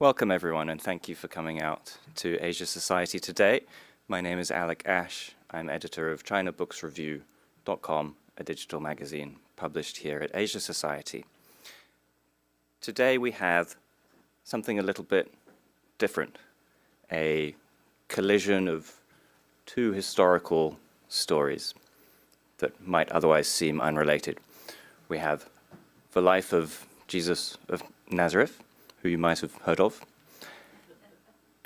Welcome everyone, and thank you for coming out to Asia Society today. My name is Alec Ash. I'm editor of ChinaBooksReview.com, a digital magazine published here at Asia Society. Today we have something a little bit different, a collision of two historical stories that might otherwise seem unrelated. We have the life of Jesus of Nazareth, who you might have heard of,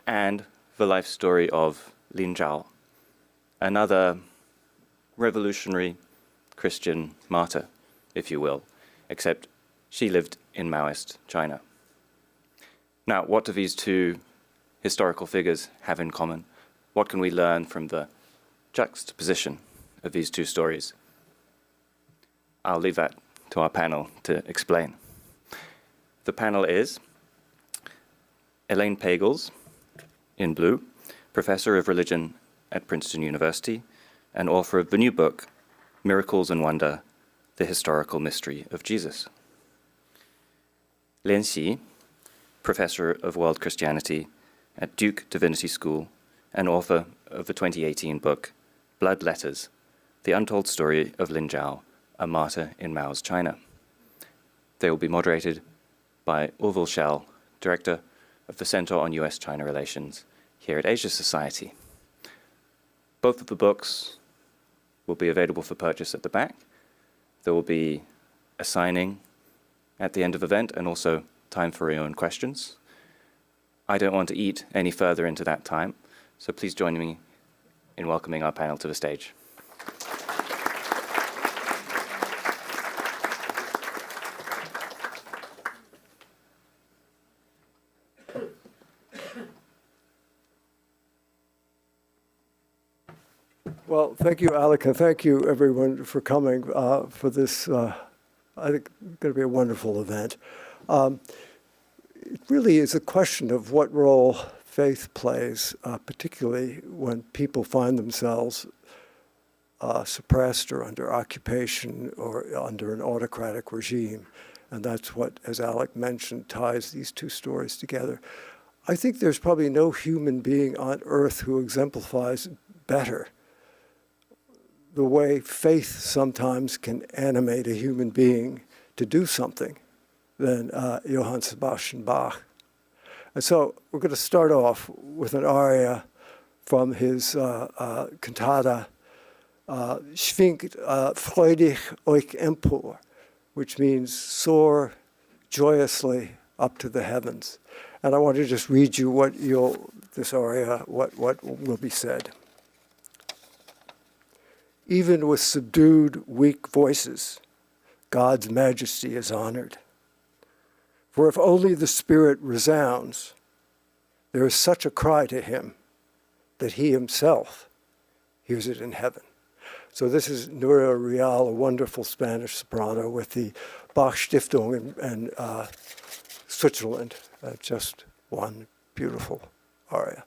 and the life story of Lian, another revolutionary Christian martyr, if you will, except she lived in Maoist China. Now, what do these two historical figures have in common? What can we learn from the juxtaposition of these two stories? I'll leave that to our panel to explain. The panel is Elaine Pagels, in blue, Professor of Religion at Princeton University, and author of the new book, Miracles and Wonder, The Historical Mystery of Jesus. Lian, Professor of World Christianity at Duke Divinity School, and author of the 2018 book, Blood Letters, The Untold Story of Lin Zhao, a Martyr in Mao's China. They will be moderated by Orville Schell, Director of the Center on US-China Relations here at Asia Society. Both of the books will be available for purchase at the back. There will be a signing at the end of the event and also time for your own questions. I don't want to eat any further into that time, so please join me in welcoming our panel to the stage. Well, thank you, Alec, and thank you, everyone, for coming for this, I think, going to be a wonderful event. It really is a question of what role faith plays, particularly when people find themselves suppressed or under occupation or under an autocratic regime. And that's what, as Alec mentioned, ties these two stories together. I think there's probably no human being on earth who exemplifies better the way faith sometimes can animate a human being to do something than Johann Sebastian Bach. And so we're going to start off with an aria from his cantata Schwingt, freudig, euch, empor, which means soar joyously up to the heavens. And I want to just read you what this aria, what will be said. Even with subdued, weak voices, God's majesty is honored. For if only the Spirit resounds, there is such a cry to him that he himself hears it in heaven. So this is Nuria Real, a wonderful Spanish soprano with the Bach Stiftung in Switzerland. Just one beautiful aria.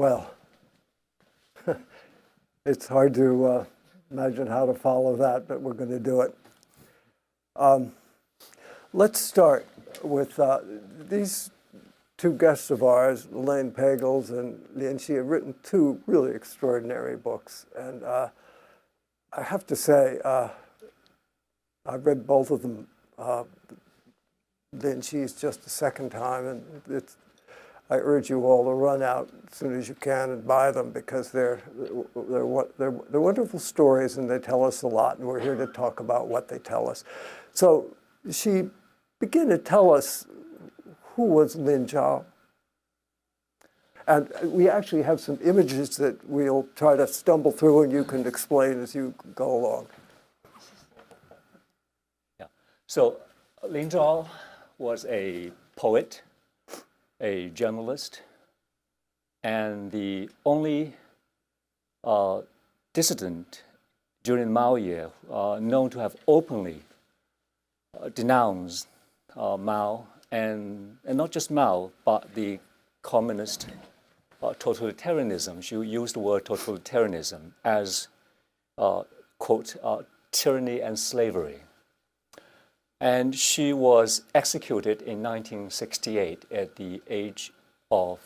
Well, it's hard to imagine how to follow that, but we're going to do it. Let's start with these two guests of ours, Elaine Pagels and Lian. She have written two really extraordinary books. And I have to say, I've read both of them. Lian Qi's just the second time, and I urge you all to run out as soon as you can and buy them, because they're wonderful stories and they tell us a lot, and we're here to talk about what they tell us. So she began to tell us who was Lin Zhao. And we actually have some images that we'll try to stumble through and you can explain as you go along. Yeah. So Lin Zhao was a poet, a journalist, and the only dissident during Mao year known to have openly denounced Mao, and not just Mao, but the communist totalitarianism. She used the word totalitarianism as, quote, tyranny and slavery. And she was executed in 1968 at the age of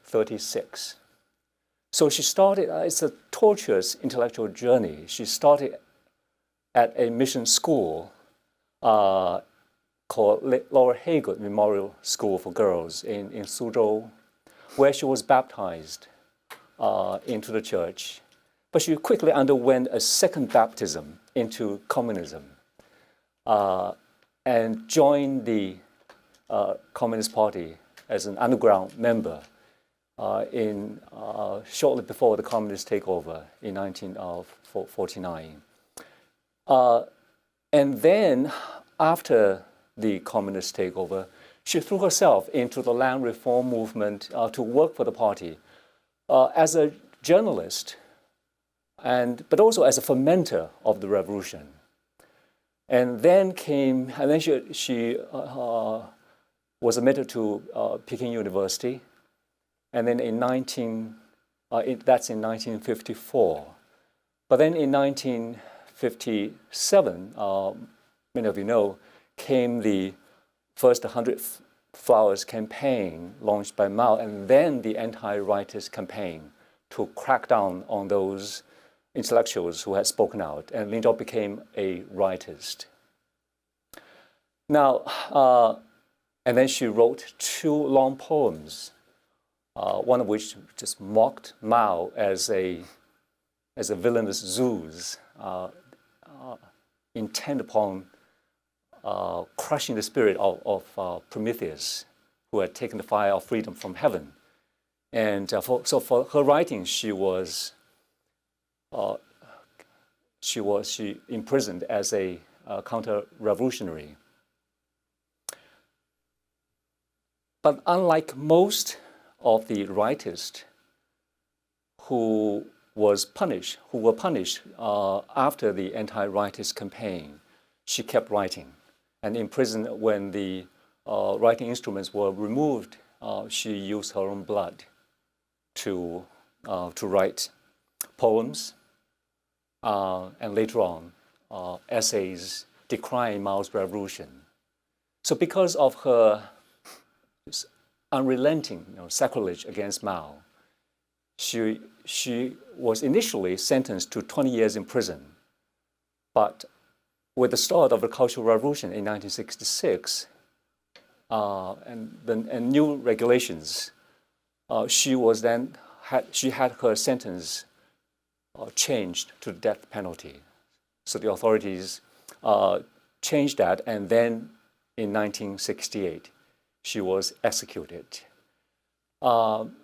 36. So she started, it's a tortuous intellectual journey. She started at a mission school called Laura Haygood Memorial School for Girls in Suzhou, where she was baptized into the church. But she quickly underwent a second baptism into communism and joined the Communist Party as an underground member shortly before the communist takeover in 1949. And then, after the communist takeover, she threw herself into the land reform movement to work for the party as a journalist, but also as a fomenter of the revolution. And then she was admitted to Peking University, and then that's in 1954. But then in 1957, many of you know, came the first 100 Flowers campaign launched by Mao, and then the anti-rightist campaign to crack down on those intellectuals who had spoken out, and Lin Zhao became a rightist. Now, and then she wrote two long poems, one of which just mocked Mao as a villainous Zeus, intent upon crushing the spirit of Prometheus, who had taken the fire of freedom from heaven. And so for her writing, she imprisoned as a counter-revolutionary. But unlike most of the rightists who were punished after the anti-rightist campaign, she kept writing. And in prison, when the writing instruments were removed, she used her own blood to write poems, and later on, essays decrying Mao's revolution. So because of her unrelenting sacrilege against Mao, she was initially sentenced to 20 years in prison. But with the start of the Cultural Revolution in 1966 and new regulations, she had her sentence changed to the death penalty. So the authorities changed that, and then in 1968, she was executed. And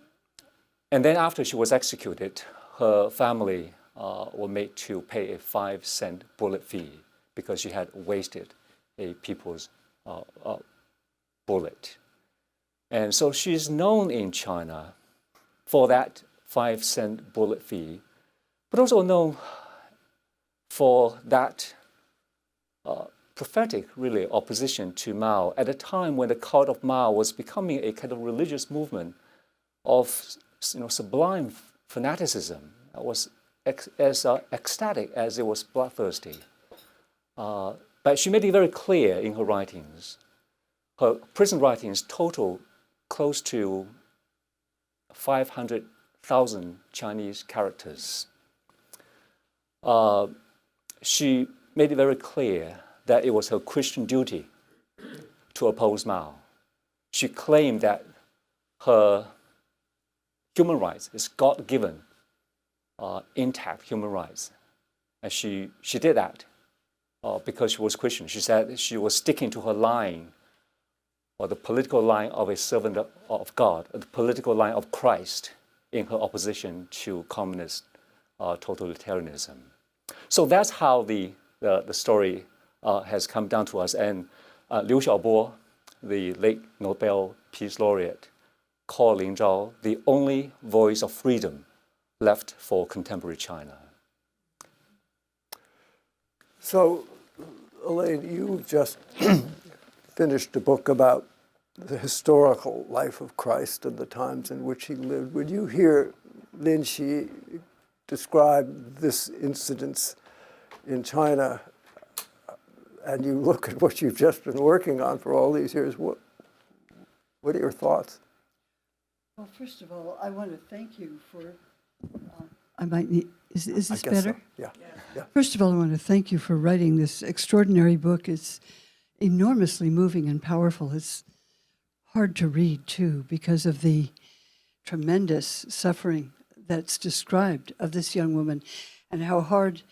then after she was executed, her family were made to pay a 5-cent bullet fee because she had wasted a people's bullet. And so she's known in China for that 5-cent bullet fee, but also known for that prophetic, really, opposition to Mao at a time when the cult of Mao was becoming a kind of religious movement of sublime fanaticism. It was as ecstatic as it was bloodthirsty. But she made it very clear in her writings. Her prison writings total close to 500,000 Chinese characters. She made it very clear that it was her Christian duty to oppose Mao. She claimed that her human rights is God-given, intact human rights. And she did that because she was Christian. She said she was sticking to her line, or the political line of a servant of God, the political line of Christ in her opposition to communist totalitarianism. So that's how the story has come down to us. And Liu Xiaobo, the late Nobel Peace Laureate, called Lin Zhao the only voice of freedom left for contemporary China. So, Elaine, you just finished a book about the historical life of Christ and the times in which he lived. Would you hear Lin Xi describe this incident in China, and you look at what you've just been working on for all these years, what are your thoughts? Well, first of all, I want to thank you for, I might need, is this better? So. Yeah. First of all, I want to thank you for writing this extraordinary book. It's enormously moving and powerful. It's hard to read, too, because of the tremendous suffering that's described of this young woman and how hard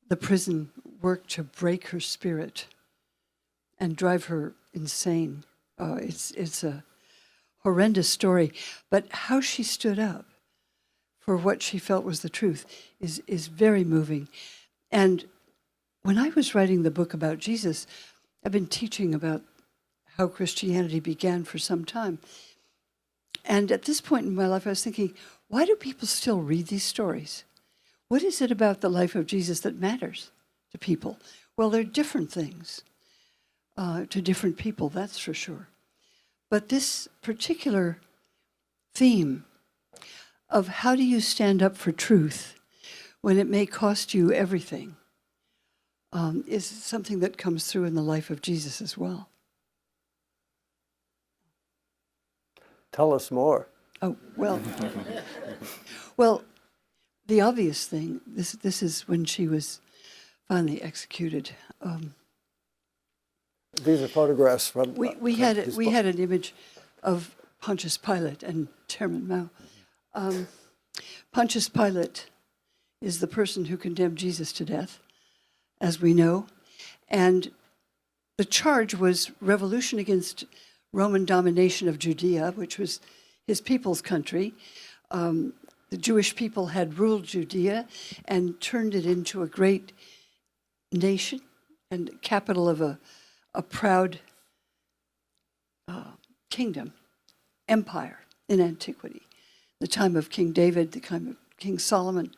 the prison worked to break her spirit and drive her insane. It's a horrendous story, but how she stood up for what she felt was the truth is very moving. And when I was writing the book about Jesus, I've been teaching about how Christianity began for some time. And at this point in my life, I was thinking, why do people still read these stories? What is it about the life of Jesus that matters to people? Well, they're different things to different people, that's for sure. But this particular theme of how do you stand up for truth when it may cost you everything is something that comes through in the life of Jesus as well. Tell us more. Oh, well, well, the obvious thing, this is when she was finally executed. These are photographs from We had an image of Pontius Pilate and Chairman Mao. Pontius Pilate is the person who condemned Jesus to death, as we know, and the charge was revolution against Roman domination of Judea, which was his people's country. The Jewish people had ruled Judea and turned it into a great nation and capital of a proud kingdom, empire in antiquity, the time of King David, the time of King Solomon.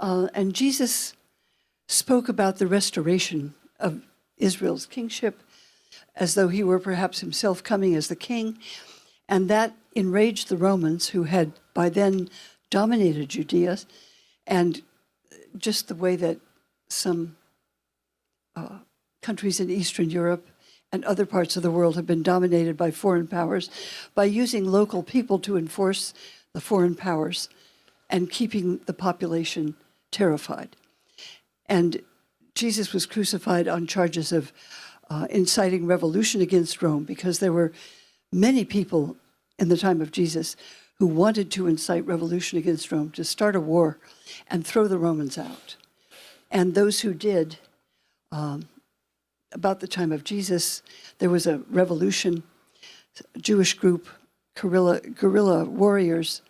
And Jesus spoke about the restoration of Israel's kingship as though he were perhaps himself coming as the king. And that enraged the Romans, who had by then dominated Judea, and just the way that some countries in Eastern Europe and other parts of the world have been dominated by foreign powers, by using local people to enforce the foreign powers and keeping the population terrified. And Jesus was crucified on charges of inciting revolution against Rome, because there were many people in the time of Jesus who wanted to incite revolution against Rome, to start a war and throw the Romans out. And those who did, about the time of Jesus, there was a revolution. A Jewish group, guerrilla warriors,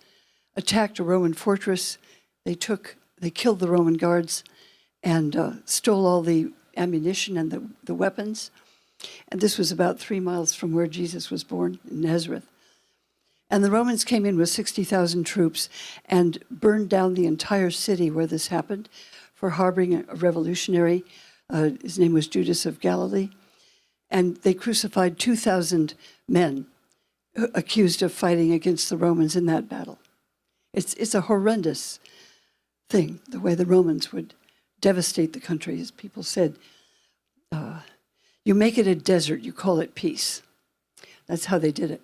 attacked a Roman fortress. They killed the Roman guards and stole all the ammunition and the weapons. And this was about 3 miles from where Jesus was born, in Nazareth. And the Romans came in with 60,000 troops and burned down the entire city where this happened for harboring a revolutionary. His name was Judas of Galilee. And they crucified 2,000 men accused of fighting against the Romans in that battle. It's a horrendous thing, the way the Romans would devastate the country. As people said, you make it a desert, you call it peace. That's how they did it.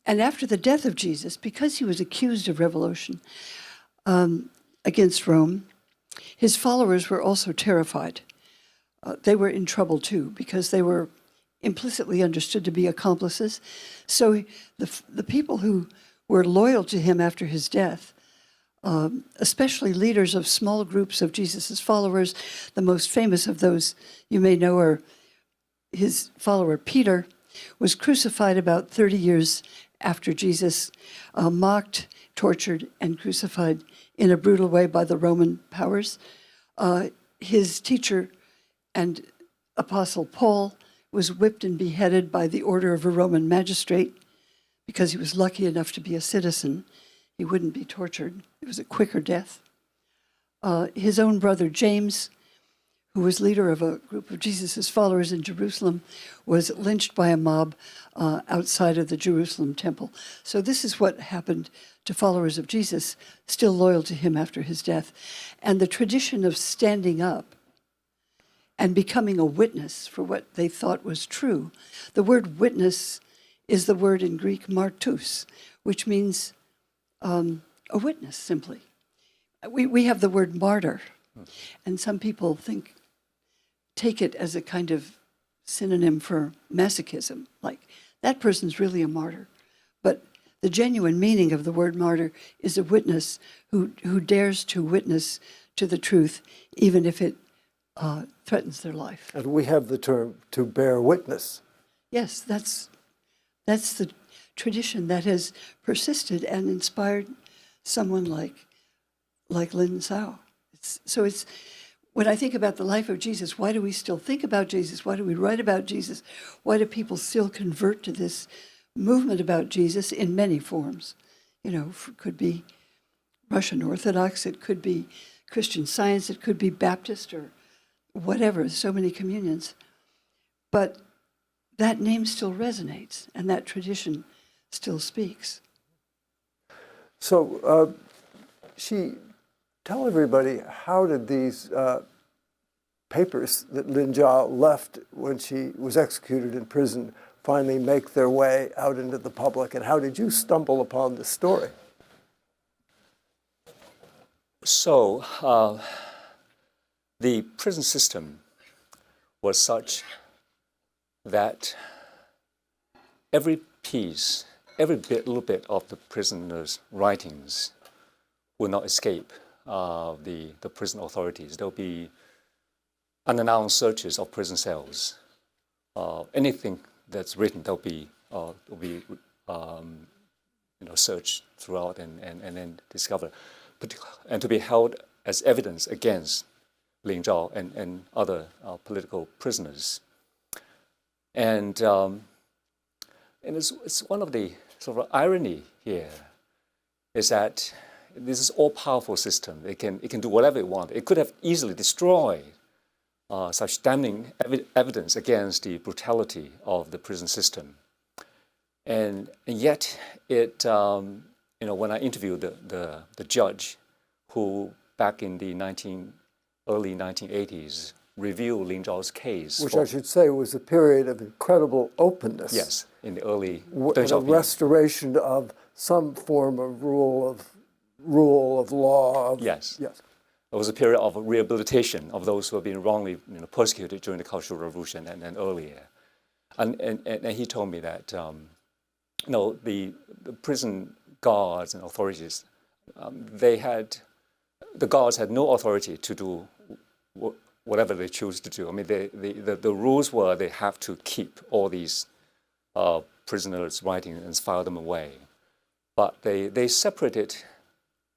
And after the death of Jesus, because he was accused of revolution against Rome, his followers were also terrified. They were in trouble too, because they were implicitly understood to be accomplices. So the people who were loyal to him after his death, especially leaders of small groups of Jesus' followers, the most famous of those you may know are his follower Peter, was crucified about 30 years after Jesus, mocked, tortured, and crucified in a brutal way by the Roman powers. His teacher and apostle Paul was whipped and beheaded by the order of a Roman magistrate because he was lucky enough to be a citizen. He wouldn't be tortured. It was a quicker death. His own brother James, who was leader of a group of Jesus' followers in Jerusalem, was lynched by a mob outside of the Jerusalem temple. So this is what happened to followers of Jesus, still loyal to him after his death. And the tradition of standing up and becoming a witness for what they thought was true. The word witness is the word in Greek martus, which means a witness, simply. We have the word martyr, and some people take it as a kind of synonym for masochism, like that person's really a martyr. But the genuine meaning of the word martyr is a witness who dares to witness to the truth, even if it threatens their life. And we have the term to bear witness. Yes, that's the tradition that has persisted and inspired someone like Lin Zhao. It's when I think about the life of Jesus, why do we still think about Jesus? Why do we write about Jesus? Why do people still convert to this movement about Jesus in many forms? You know, it could be Russian Orthodox, it could be Christian Science, it could be Baptist or whatever, so many communions. But that name still resonates, and that tradition still speaks. So, tell everybody, how did these papers that Lin Zhao left when she was executed in prison finally make their way out into the public, and how did you stumble upon this story? So, the prison system was such that every piece, little bit of the prisoner's writings will not escape the prison authorities. There'll be unannounced searches of prison cells. Anything that's written, there'll be searched throughout and then discovered, and to be held as evidence against Lin Zhao and other political prisoners. And it's one of the sort of irony here is that this is all-powerful system. It can do whatever it wants. It could have easily destroyed such damning evidence against the brutality of the prison system. And yet, when I interviewed the judge, who back in the early 1980s reviewed Lin Zhao's case, which I should say was a period of incredible openness. Yes, in the early a restoration of some form of rule of law. Yes. It was a period of rehabilitation of those who have been wrongly persecuted during the Cultural Revolution and earlier. And he told me that the prison guards and authorities, the guards had no authority to do whatever they choose to do. I mean, the rules were they have to keep all these prisoners' writings and file them away. But they separated,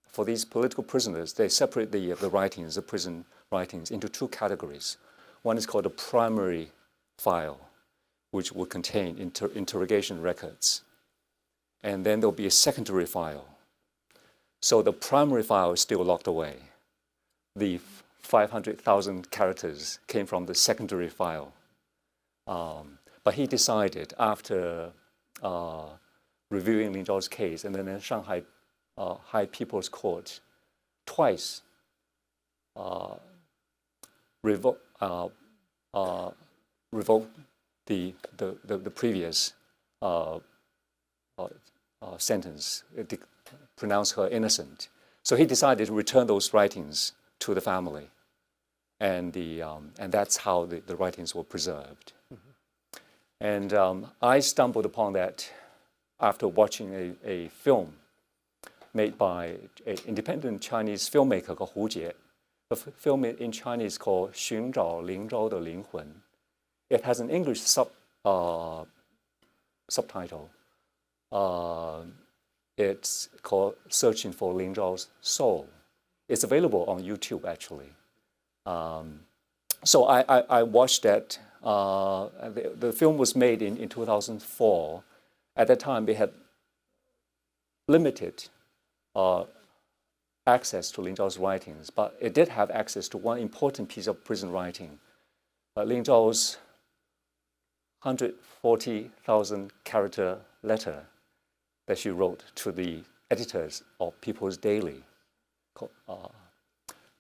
for these political prisoners, they separate the writings, the prison writings, into two categories. One is called a primary file, which will contain interrogation records. And then there'll be a secondary file. So the primary file is still locked away. The 500,000 characters came from the secondary file. But he decided after reviewing Lin Zhao's case, and then in Shanghai High People's Court twice revoked the previous sentence, pronounced her innocent. So he decided to return those writings to the family, and that's how the writings were preserved. And I stumbled upon that after watching a film made by an independent Chinese filmmaker called Hu Jie. The film in Chinese is called 寻找灵州的灵魂. It has an English subtitle. It's called Searching for Lin Zhao's Soul. It's available on YouTube, actually. So I watched that. The film was made in 2004. At that time, they had limited access to Lin Zhao's writings, but it did have access to one important piece of prison writing, Lin Zhao's 140,000 character letter that she wrote to the editors of People's Daily.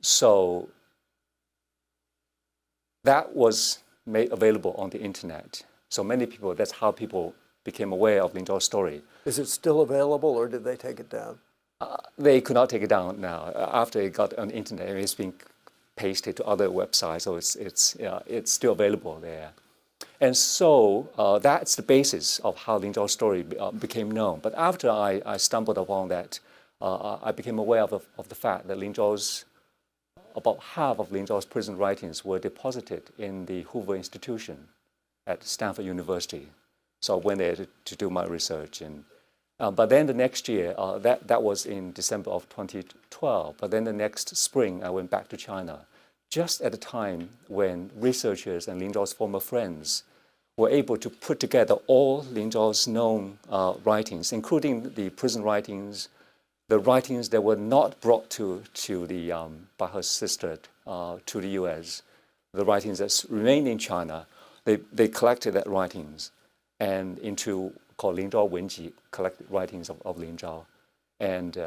So that was made available on the internet. So many people, that's how people became aware of Lin Zhao's story. Is it still available, or did they take it down? They could not take it down now. After it got on the internet, it's been pasted to other websites, so it's still available there. And so that's the basis of how Lin Zhao's story became known. But after I stumbled upon that, I became aware of the fact that about half of Lin Zhao's prison writings were deposited in the Hoover Institution at Stanford University. So I went there to do my research. But then the next year, that was in December of 2012. But then the next spring, I went back to China, just at the time when researchers and Lin Zhao's former friends were able to put together all Lin Zhao's known writings, including the prison writings, the writings that were not brought by her sister to the U.S., the writings that remained in China. They collected that writings and called Lin Zhao Wenji, collected writings of Lin Zhao, and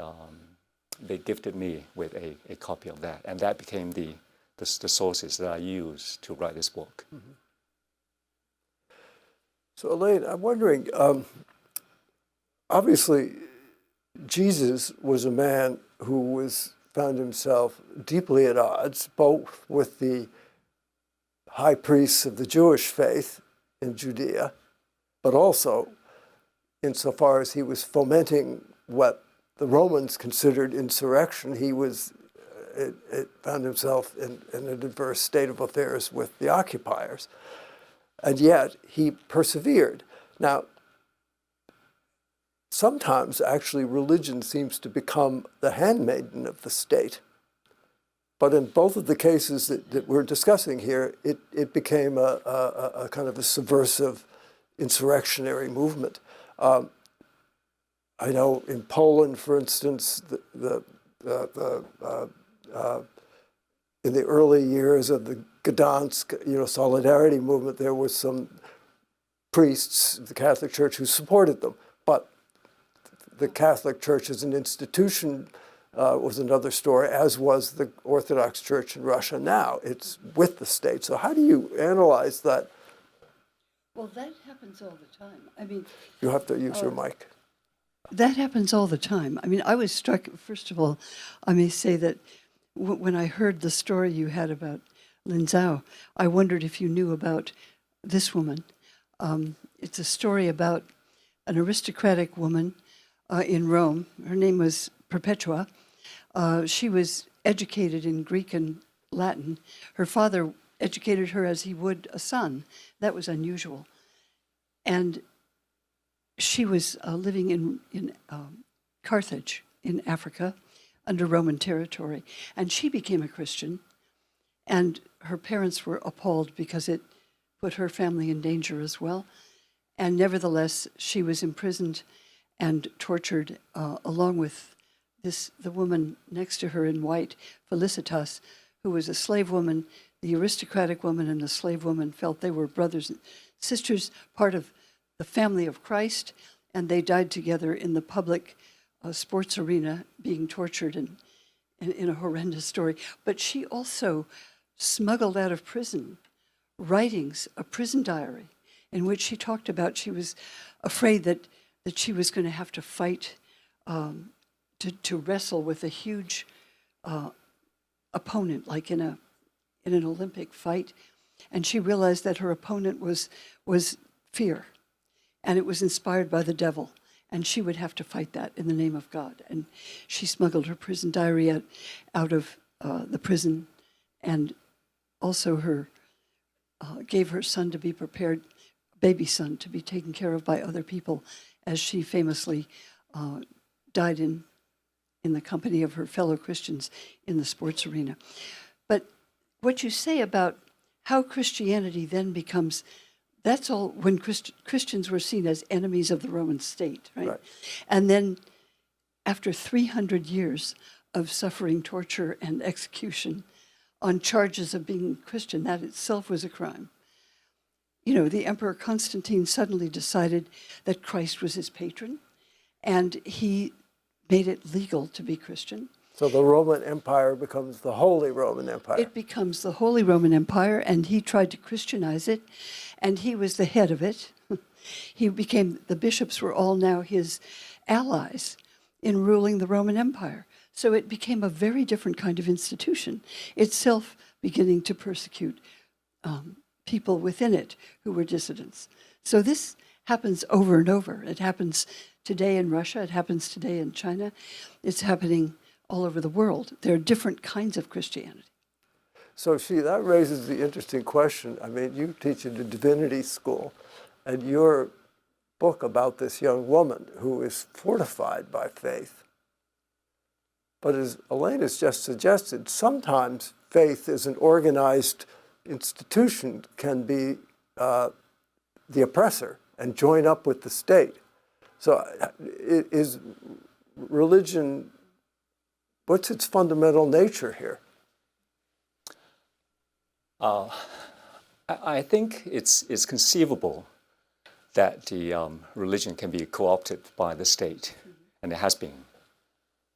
they gifted me with a copy of that, and that became the sources that I used to write this book. Mm-hmm. So Elaine, I'm wondering, obviously, Jesus was a man who found himself deeply at odds, both with the high priests of the Jewish faith in Judea, but also insofar as he was fomenting what the Romans considered insurrection. He found himself in an adverse state of affairs with the occupiers. And yet he persevered. Now, sometimes actually religion seems to become the handmaiden of the state. But in both of the cases that we're discussing here, it became a kind of a subversive insurrectionary movement. I know in Poland, for instance, in the early years of the Gdansk, solidarity movement, there was some priests of the Catholic Church who supported them. But the Catholic Church as an institution was another story, as was the Orthodox Church in Russia now. It's with the state. So how do you analyze that? Well, that happens all the time. I mean, you have to use your mic. That happens all the time. I mean, I was struck, first of all, I may say that when I heard the story you had about Lin Zhao, I wondered if you knew about this woman. It's a story about an aristocratic woman in Rome. Her name was Perpetua. She was educated in Greek and Latin. Her father educated her as he would a son. That was unusual. And she was living in Carthage in Africa under Roman territory. And she became a Christian. And her parents were appalled because it put her family in danger as well. And nevertheless, she was imprisoned and tortured along with the woman next to her in white, Felicitas, who was a slave woman. The aristocratic woman and the slave woman felt they were brothers and sisters, part of the family of Christ, and they died together in the public sports arena, being tortured in a horrendous story. But she also smuggled out of prison writings, a prison diary, in which she talked about she was afraid that she was going to have to fight, to wrestle with a huge opponent, like in an Olympic fight. And she realized that her opponent was fear, and it was inspired by the devil, and she would have to fight that in the name of God. And she smuggled her prison diary out of the prison, and also gave her son to be prepared, baby son, to be taken care of by other people, as she famously died in the company of her fellow Christians in the sports arena. But what you say about how Christianity then becomes, that's all when Christians were seen as enemies of the Roman state, right? And then after 300 years of suffering torture and execution on charges of being Christian, that itself was a crime. You know, the Emperor Constantine suddenly decided that Christ was his patron, and he made it legal to be Christian. So the Roman Empire becomes the Holy Roman Empire. It becomes the Holy Roman Empire, and he tried to Christianize it, and he was the head of it. The bishops were all now his allies in ruling the Roman Empire. So it became a very different kind of institution, itself beginning to persecute people within it who were dissidents. So this happens over and over. It happens today in Russia. It happens today in China. It's happening all over the world. There are different kinds of Christianity. So, that raises the interesting question. I mean, you teach at a divinity school, and your book about this young woman who is fortified by faith. But as Elaine has just suggested, sometimes faith as an organized institution can be the oppressor and join up with the state. So is religion, what's its fundamental nature here? I think it's conceivable that the religion can be co-opted by the state, and it has been.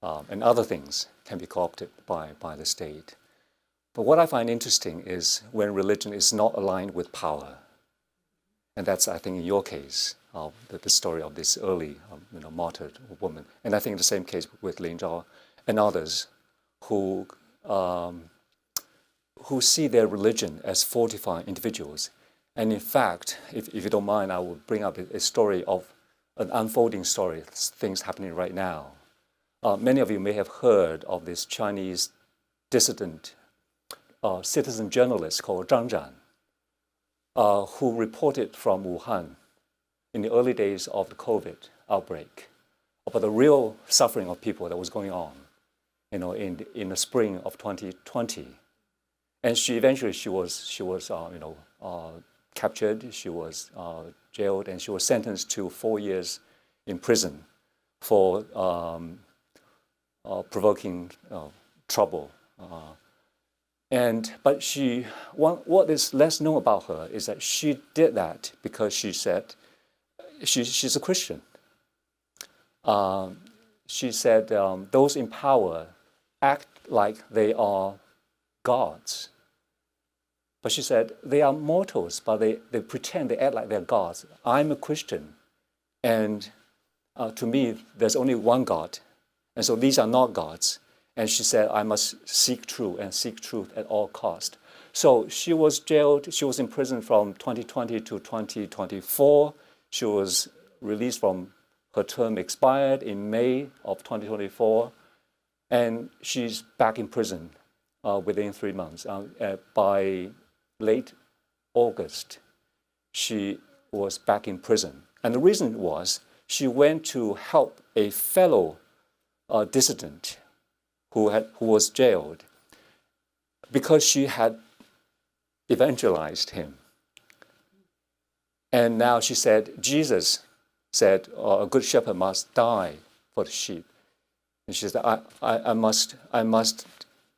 And other things can be co-opted by the state. But what I find interesting is when religion is not aligned with power. And that's, I think, in your case, the story of this early martyred woman. And I think the same case with Lin Zhao and others who see their religion as fortifying individuals. And in fact, if you don't mind, I will bring up a story of an unfolding story, things happening right now. Many of you may have heard of this Chinese dissident citizen journalist called Zhang Zhan, who reported from Wuhan in the early days of the COVID outbreak about the real suffering of people that was going on, in the spring of 2020. And she was captured, she was jailed, and she was sentenced to 4 years in prison for provoking trouble. But what is less known about her is that she did that because she said she's a Christian. She said those in power act like they are gods. But she said they are mortals, but they pretend, they act like they're gods. I'm a Christian, and to me, there's only one God. And so these are not gods. And she said, I must seek truth and seek truth at all cost. So she was jailed. She was in prison from 2020 to 2024. She was released from her term expired in May of 2024. And she's back in prison within 3 months. By late August, she was back in prison. And the reason was she went to help a fellow dissident who was jailed because she had evangelized him. And now she said, Jesus said, a good shepherd must die for the sheep. And she said, I must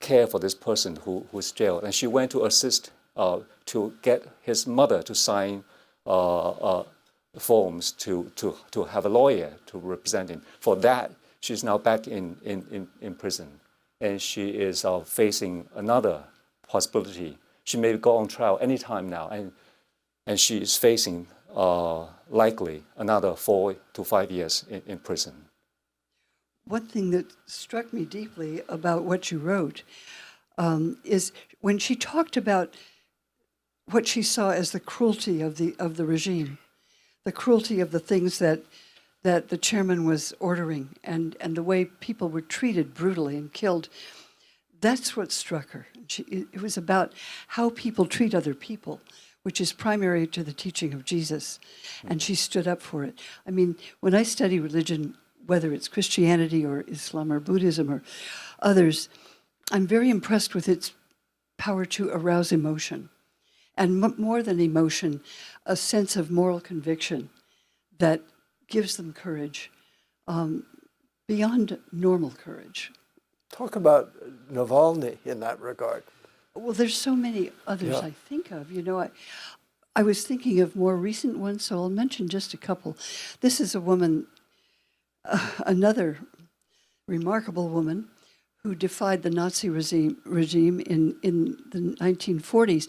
care for this person who was jailed. And she went to assist to get his mother to sign a forms to have a lawyer to represent him. For that, she's now back in prison, and she is facing another possibility. She may go on trial any time now, and she is facing likely another 4 to 5 years in prison. One thing that struck me deeply about what you wrote is when she talked about what she saw as the cruelty of the regime, the cruelty of the things that the chairman was ordering, and the way people were treated brutally and killed. That's what struck her. It was about how people treat other people, which is primary to the teaching of Jesus, and she stood up for it. I mean, when I study religion, whether it's Christianity or Islam or Buddhism or others, I'm very impressed with its power to arouse emotion. And more than emotion, a sense of moral conviction that gives them courage, beyond normal courage. Talk about Navalny in that regard. Well, there's so many others I think of. You know, I was thinking of more recent ones, so I'll mention just a couple. This is a woman, another remarkable woman, who defied the Nazi regime in the 1940s.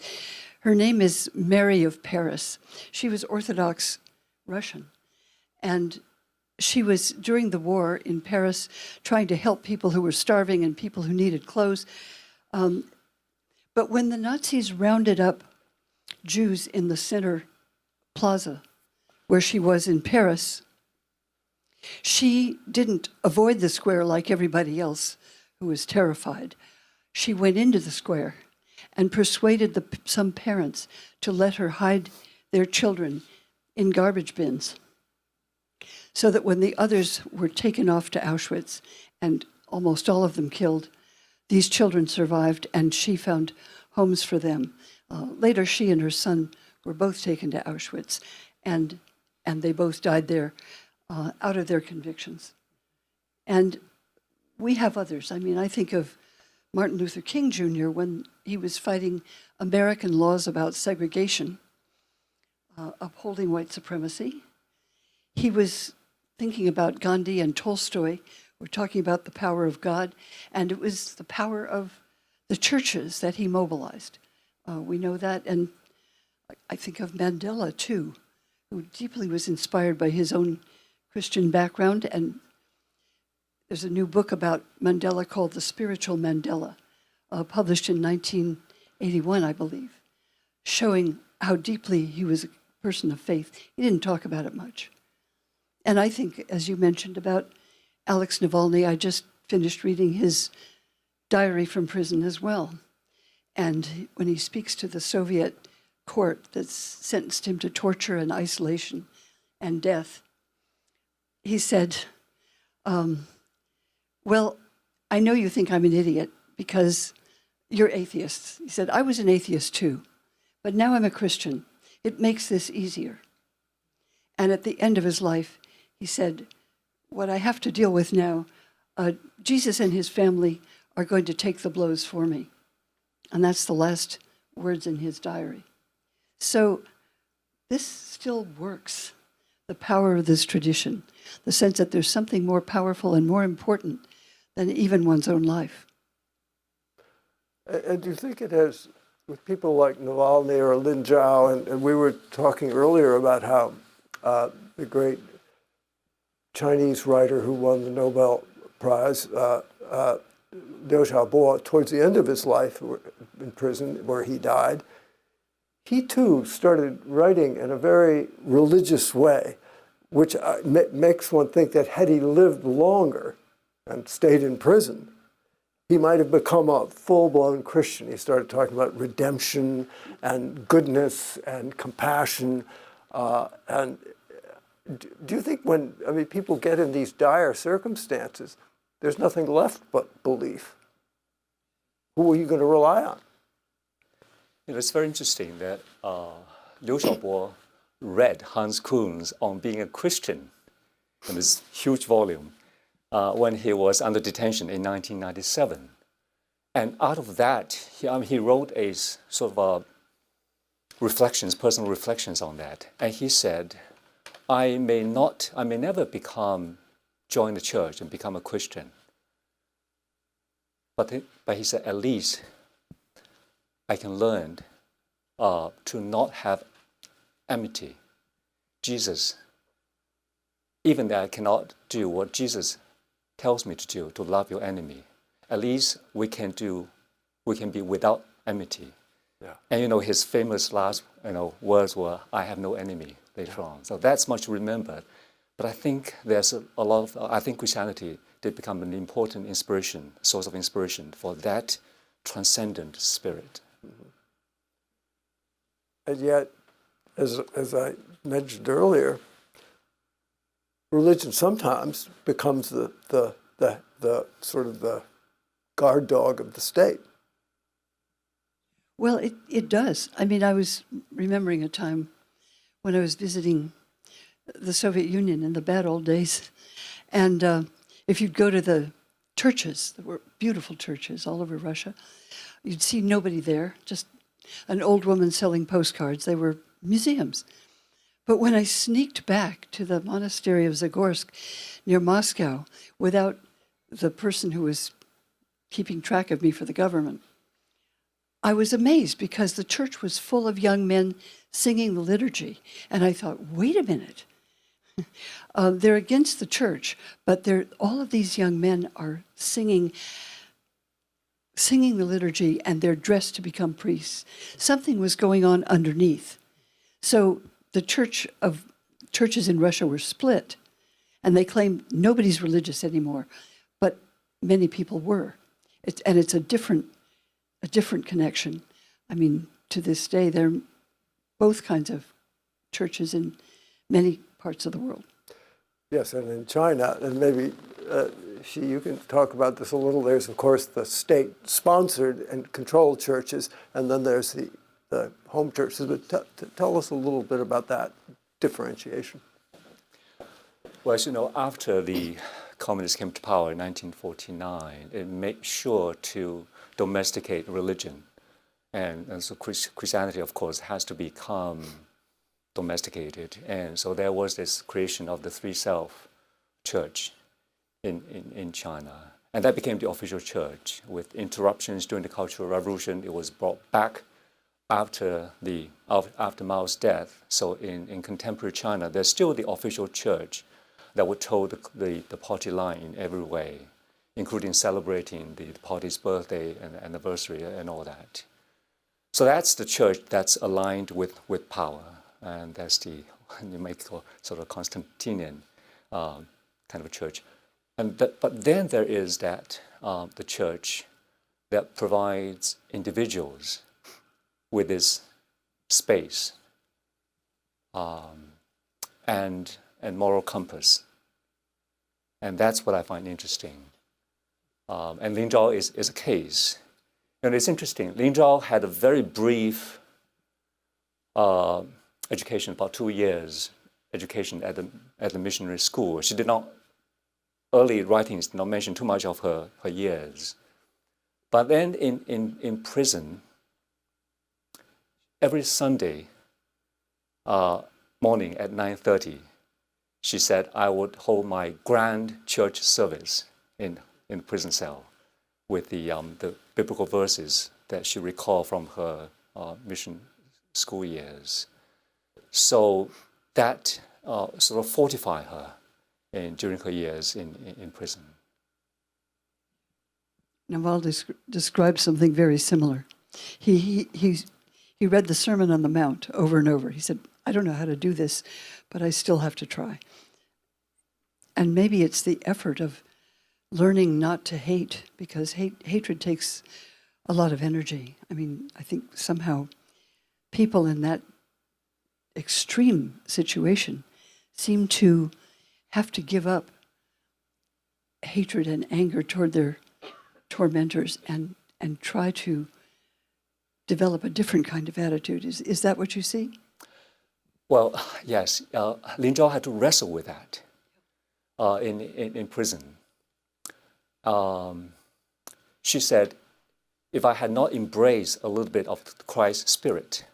Her name is Mary of Paris. She was Orthodox Russian. And she was, during the war in Paris, trying to help people who were starving and people who needed clothes. But when the Nazis rounded up Jews in the center plaza, where she was in Paris, she didn't avoid the square like everybody else who was terrified. She went into the square and persuaded some parents to let her hide their children in garbage bins, so that when the others were taken off to Auschwitz, and almost all of them killed, these children survived, and she found homes for them. Later, she and her son were both taken to Auschwitz, and they both died there out of their convictions. And we have others. I mean, I think of Martin Luther King Jr. when he was fighting American laws about segregation, upholding white supremacy. He was thinking about Gandhi and Tolstoy. We're talking about the power of God, and it was the power of the churches that he mobilized. We know that, and I think of Mandela, too, who deeply was inspired by his own Christian background, and there's a new book about Mandela called The Spiritual Mandela, published in 1981, I believe, showing how deeply he was a person of faith. He didn't talk about it much. And I think, as you mentioned about Alex Navalny, I just finished reading his diary from prison as well. And when he speaks to the Soviet court that sentenced him to torture and isolation and death, he said, well, I know you think I'm an idiot because you're atheists. He said, I was an atheist too, but now I'm a Christian. It makes this easier. And at the end of his life, he said, what I have to deal with now, Jesus and his family are going to take the blows for me. And that's the last words in his diary. So this still works, the power of this tradition, the sense that there's something more powerful and more important than even one's own life. And do you think it has, with people like Navalny or Lin Zhao, and we were talking earlier about how the great Chinese writer who won the Nobel Prize, Liu Xiaobo, towards the end of his life in prison where he died, he too started writing in a very religious way, which makes one think that had he lived longer and stayed in prison, he might have become a full-blown Christian. He started talking about redemption and goodness and compassion. And do you think when, people get in these dire circumstances, there's nothing left but belief? Who are you going to rely on? It's very interesting that Liu Xiaobo read Hans Kuhn's On Being a Christian in this huge volume when he was under detention in 1997. And out of that, he wrote a sort of reflections, personal reflections on that. And he said, I may never join the church and become a Christian. But he said, at least I can learn to not have enmity. Jesus, even that I cannot do what Jesus tells me to do, to love your enemy, at least we can be without enmity. Yeah. And his famous last words were, "I have no enemy," later on. So that's much remembered. But I think there's a lot of, I think Christianity did become an important source of inspiration for that transcendent spirit. Mm-hmm. And yet, as I mentioned earlier, religion sometimes becomes the sort of the guard dog of the state. Well, it does. I mean, I was remembering a time when I was visiting the Soviet Union in the bad old days. And if you'd go to the churches, there were beautiful churches all over Russia, you'd see nobody there, just an old woman selling postcards. They were museums. But when I sneaked back to the monastery of Zagorsk near Moscow without the person who was keeping track of me for the government, I was amazed because the church was full of young men singing the liturgy. And I thought, wait a minute. They're against the church, but all of these young men are singing the liturgy, and they're dressed to become priests. Something was going on underneath. So the churches in Russia were split, and they claimed nobody's religious anymore, but many people were. It's a different connection. I mean, to this day, there are both kinds of churches in many parts of the world. Yes, and in China, and maybe you can talk about this a little. There's, of course, the state-sponsored and controlled churches, and then there's the home churches. But tell us a little bit about that differentiation. Well, as you know, after the communists came to power in 1949, it made sure to domesticate religion. And so Christianity, of course, has to become domesticated. And so there was this creation of the Three Self Church in China. And that became the official church. With interruptions during the Cultural Revolution, it was brought back after Mao's death. So in contemporary China, there's still the official church that would toe the party line in every way, including celebrating the party's birthday and anniversary and all that. So that's the church that's aligned with power. And that's you might call sort of Constantinian kind of a church. But then there is the church that provides individuals with this space and moral compass. And that's what I find interesting. And Lin Zhao is a case. And it's interesting. Lin Zhao had a very brief education, about 2 years education at the missionary school. She did not, early writings did not mention too much of her years. But then in prison, every Sunday morning at 9:30, she said, I would hold my grand church service in the prison cell with the biblical verses that she recalled from her mission school years. So that sort of fortified her during her years in prison. Naval described something very similar. He read the Sermon on the Mount over and over. He said, I don't know how to do this, but I still have to try. And maybe it's the effort of learning not to hate, because hatred takes a lot of energy. I mean, I think somehow people in that extreme situation seem to have to give up hatred and anger toward their tormentors and try to develop a different kind of attitude. Is that what you see? Well, yes. Lin Zhao had to wrestle with that in prison. She said, if I had not embraced a little bit of Christ's spirit,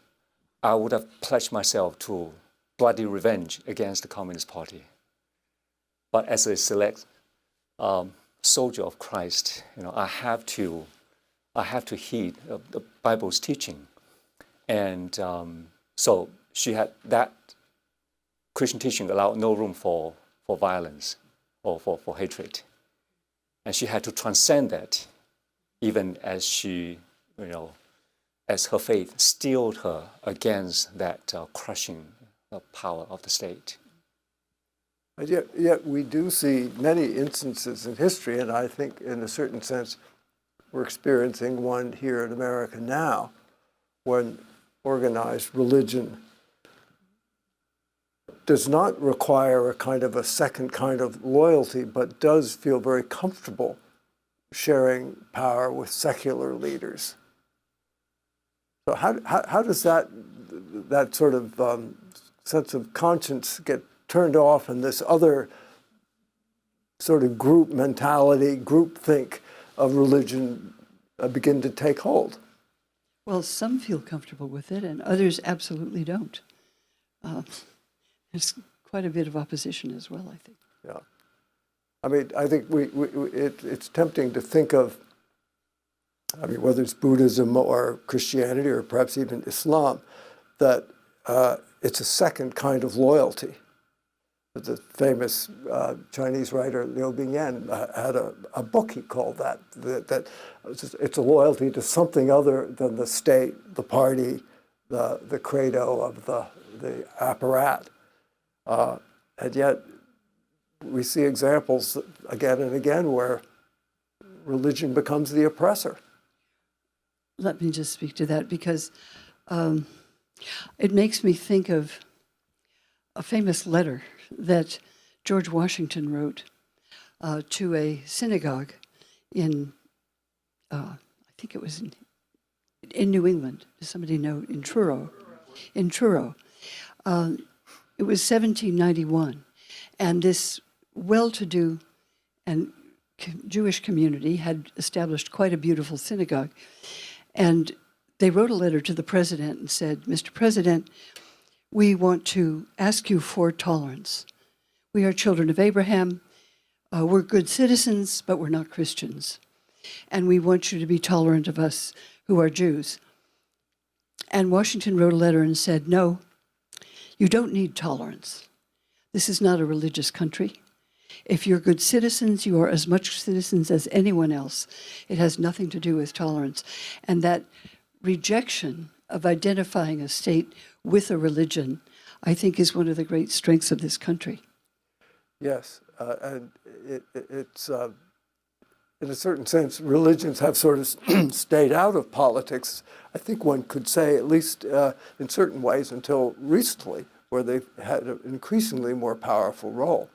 I would have pledged myself to bloody revenge against the Communist Party. But as a select soldier of Christ, I have to heed the Bible's teaching, and so she had that Christian teaching allowed no room for violence or for hatred, and she had to transcend that, even as she, as her faith steeled her against that crushing power of the state. But yet we do see many instances in history, and I think in a certain sense we're experiencing one here in America now, when organized religion does not require a kind of a second kind of loyalty, but does feel very comfortable sharing power with secular leaders. So how does that sort of sense of conscience get turned off and this other sort of group mentality, group think of religion begin to take hold? Well, some feel comfortable with it and others absolutely don't. There's quite a bit of opposition as well, I think. Yeah. I mean, I think it's tempting to think of, whether it's Buddhism or Christianity or perhaps even Islam, that it's a second kind of loyalty. The famous Chinese writer Liu Bingyan had a book he called that it's a loyalty to something other than the state, the party, the credo of the apparat. And yet we see examples again and again where religion becomes the oppressor. Let me just speak to that, because it makes me think of a famous letter that George Washington wrote to a synagogue in, I think it was in New England. Does somebody know? In Truro. In Truro. It was 1791, and this well-to-do and Jewish community had established quite a beautiful synagogue. And they wrote a letter to the president and said, "Mr. President, we want to ask you for tolerance. We are children of Abraham. We're good citizens, but we're not Christians. And we want you to be tolerant of us who are Jews." And Washington wrote a letter and said, "No, you don't need tolerance. This is not a religious country. If you're good citizens, you are as much citizens as anyone else. It has nothing to do with tolerance." And that rejection of identifying a state with a religion, I think, is one of the great strengths of this country. Yes, and it's in a certain sense, religions have sort of stayed out of politics. I think one could say, at least in certain ways, until recently, where they've had an increasingly more powerful role.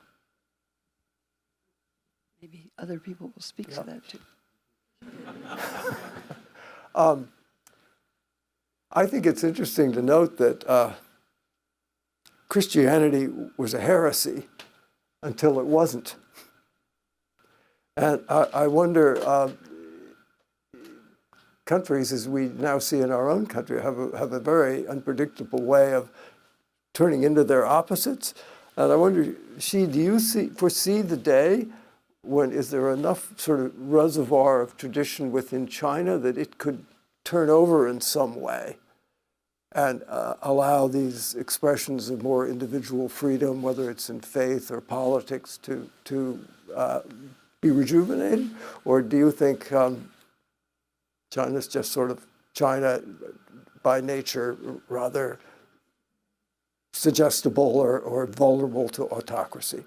Maybe other people will speak to that too. I think it's interesting to note that Christianity was a heresy until it wasn't. And I wonder, countries, as we now see in our own country, have a very unpredictable way of turning into their opposites. And I wonder, do you foresee the day when is there enough sort of reservoir of tradition within China that it could turn over in some way and allow these expressions of more individual freedom, whether it's in faith or politics, to be rejuvenated? Or do you think China's just sort of China by nature rather suggestible or vulnerable to autocracy?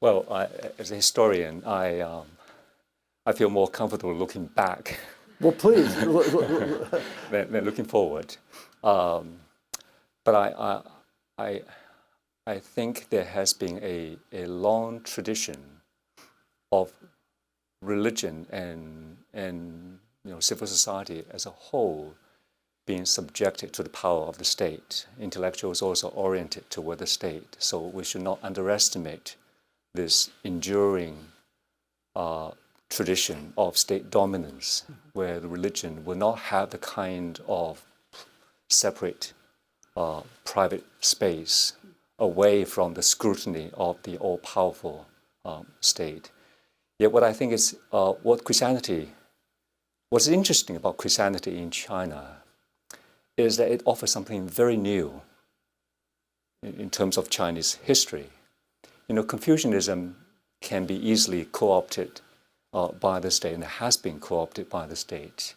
Well, as a historian, I feel more comfortable looking back. Well, please. than looking forward. But I think there has been a long tradition of religion and civil society as a whole being subjected to the power of the state. Intellectuals also oriented toward the state. So we should not underestimate this enduring tradition of state dominance, where the religion will not have the kind of separate private space away from the scrutiny of the all-powerful state. Yet what I think is what's interesting about Christianity in China is that it offers something very new in terms of Chinese history. You know, Confucianism can be easily co-opted by the state, and has been co-opted by the state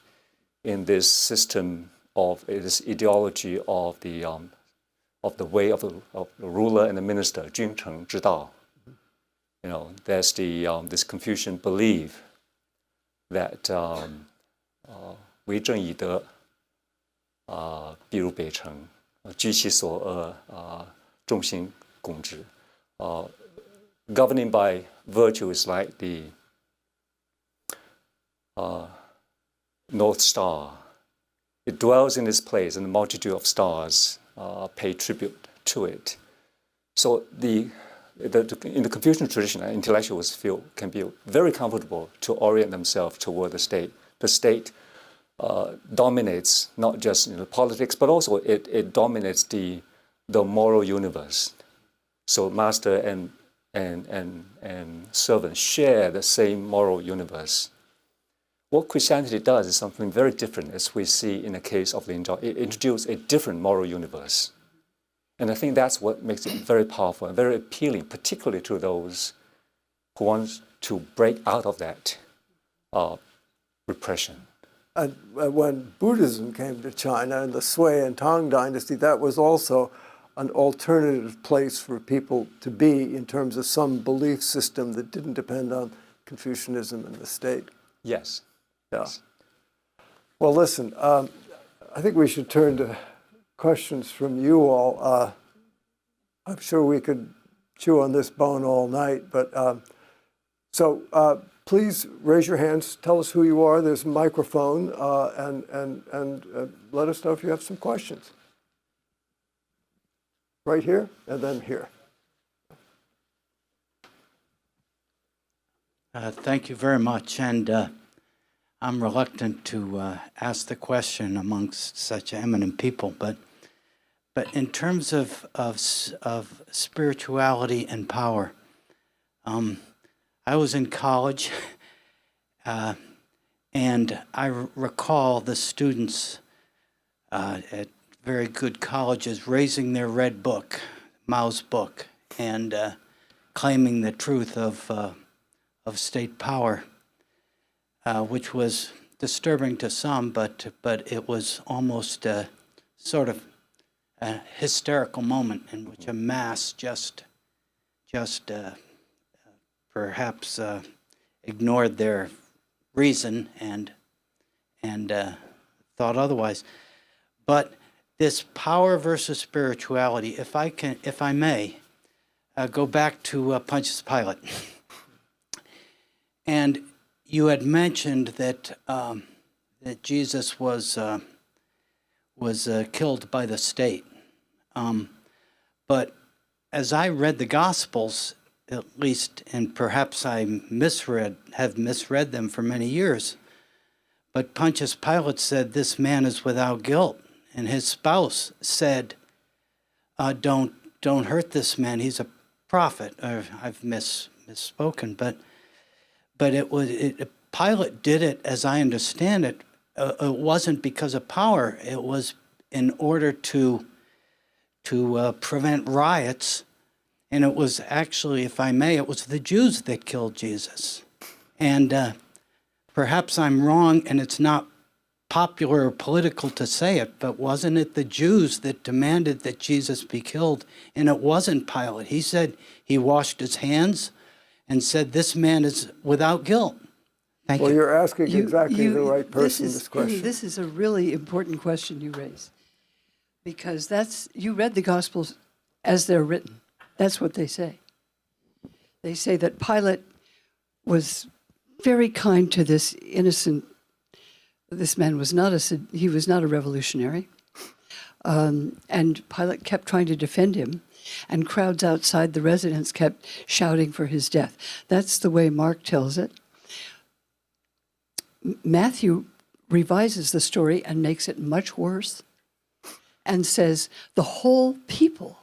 in this system of this ideology of the way of the ruler and the minister, 君臣之道. You know, there's this Confucian belief that 为政以德，必如北辰，居其所恶，众星拱之. Governing by virtue is like the North Star. It dwells in its place, and the multitude of stars pay tribute to it. So in the Confucian tradition, intellectuals can be very comfortable to orient themselves toward the state. The state dominates not just politics, but also it dominates the moral universe. So master and servant share the same moral universe. What Christianity does is something very different, as we see in the case of Lian Zhao. It introduces a different moral universe. And I think that's what makes it very powerful and very appealing, particularly to those who want to break out of that repression. And when Buddhism came to China in the Sui and Tang dynasty, that was also an alternative place for people to be in terms of some belief system that didn't depend on Confucianism and the state. Yes. Yeah. Yes. Well, listen, I think we should turn to questions from you all. I'm sure we could chew on this bone all night, but please raise your hands. Tell us who you are. There's a microphone, and let us know if you have some questions. Right here, and then here. Thank you very much, and I'm reluctant to ask the question amongst such eminent people, but in terms of spirituality and power, I was in college, and I recall the students at very good colleges raising their red book, Mao's book, and claiming the truth of state power, which was disturbing to some, but it was almost sort of a hysterical moment in which a mass just perhaps ignored their reason and thought otherwise. But this power versus spirituality, if I may, go back to Pontius Pilate. And you had mentioned that Jesus was killed by the state. But as I read the Gospels, at least, and perhaps I have misread them for many years, but Pontius Pilate said, "This man is without guilt," and his spouse said, "Don't hurt this man. He's a prophet." Or I've misspoken, but Pilate did it, as I understand it. It wasn't because of power. It was in order to prevent riots. And it was actually, if I may, it was the Jews that killed Jesus. And perhaps I'm wrong, and it's not popular or political to say it, but wasn't it the Jews that demanded that Jesus be killed? And it wasn't Pilate. He said, he washed his hands and said, "This man is without guilt." Thank you. Well, you're asking exactly the right person this question. This is a really important question you raise, because you read the Gospels as they're written. That's what they say. They say that Pilate was very kind to this innocent. This man was not a revolutionary, and Pilate kept trying to defend him, and crowds outside the residence kept shouting for his death. That's the way Mark tells it. Matthew revises the story and makes it much worse. and says, the whole people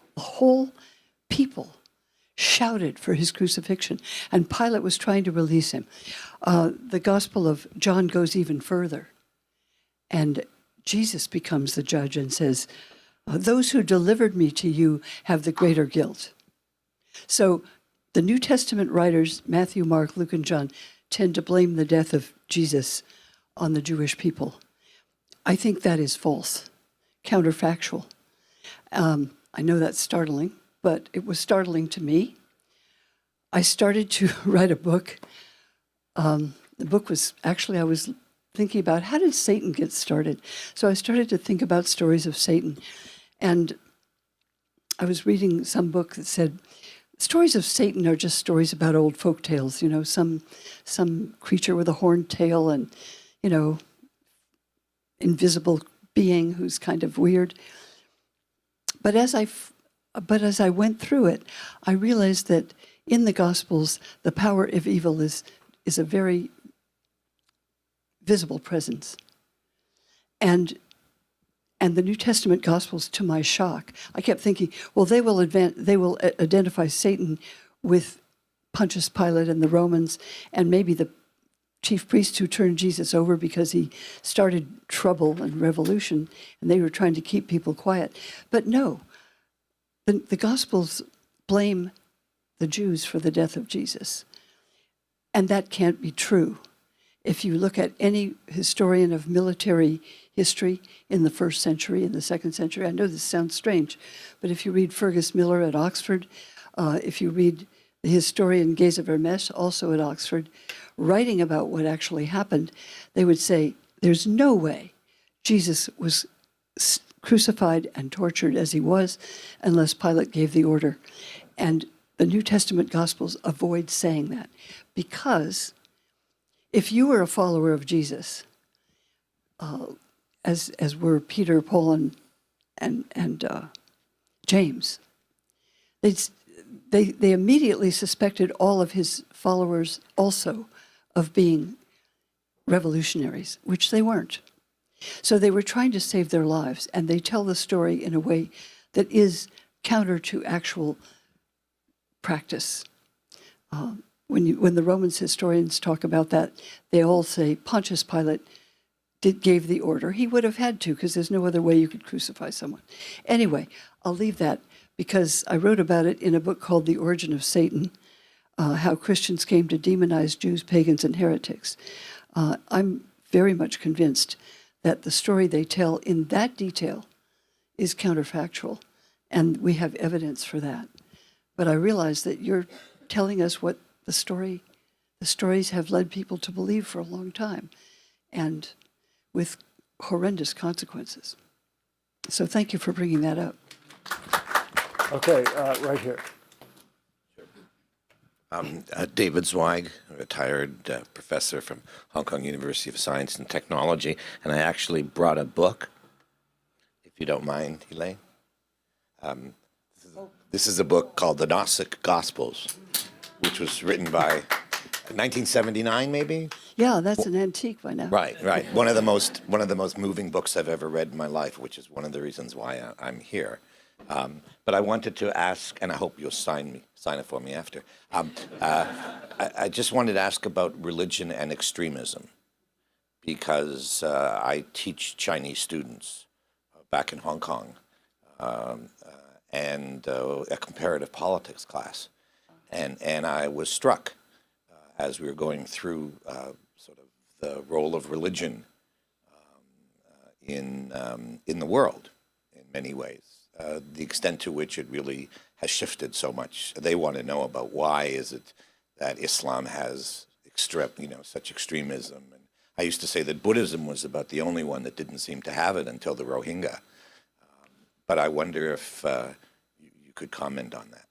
shouted for his crucifixion, and Pilate was trying to release him. The Gospel of John goes even further, and Jesus becomes the judge and says, those who delivered me to you have the greater guilt. So the New Testament writers, Matthew, Mark, Luke, and John, tend to blame the death of Jesus on the Jewish people. I think that is false, counterfactual. I know that's startling, but it was startling to me. I started to write a book. The book was actually, I was thinking about how did Satan get started? So I started to think about stories of Satan. And I was reading some book that said, stories of Satan are just stories about old folk tales, some creature with a horned tail and, invisible being who's kind of weird. But as I went through it, I realized that in the Gospels, the power of evil is a very visible presence. And the New Testament Gospels, to my shock, I kept thinking, well, they will identify Satan with Pontius Pilate and the Romans, and maybe the chief priests who turned Jesus over because he started trouble and revolution, and they were trying to keep people quiet. But no, the Gospels blame the Jews for the death of Jesus. And that can't be true. If you look at any historian of military history in the 1st century, in the 2nd century, I know this sounds strange, but if you read Fergus Miller at Oxford, if you read the historian Geza Vermes, also at Oxford, writing about what actually happened, they would say, there's no way Jesus was crucified and tortured as he was unless Pilate gave the order. And the New Testament Gospels avoid saying that, because if you were a follower of Jesus, as were Peter, Paul, and James, they immediately suspected all of his followers also of being revolutionaries, which they weren't. So they were trying to save their lives, and they tell the story in a way that is counter to actual practice. When the Romans historians talk about that, they all say Pontius Pilate gave the order. He would have had to, because there's no other way you could crucify someone. Anyway, I'll leave that because I wrote about it in a book called The Origin of Satan, how Christians came to demonize Jews, pagans, and heretics. I'm very much convinced that the story they tell in that detail is counterfactual, and we have evidence for that. But I realize that you're telling us what the stories have led people to believe for a long time, and with horrendous consequences. So thank you for bringing that up. Okay, right here. David Zweig, a retired professor from Hong Kong University of Science and Technology, and I actually brought a book, if you don't mind, Elaine. This is a book called The Gnostic Gospels, which was written by 1979, maybe. Yeah, that's an antique by now. Right. One of the most moving books I've ever read in my life, which is one of the reasons why I'm here. But I wanted to ask, and I hope you'll sign it for me after. I just wanted to ask about religion and extremism, because I teach Chinese students back in Hong Kong, and a comparative politics class, and I was struck as we were going through sort of the role of religion in the world in many ways. The extent to which it really has shifted so much. They want to know about why is it that Islam has such extremism. And I used to say that Buddhism was about the only one that didn't seem to have it until the Rohingya. But I wonder if you could comment on that.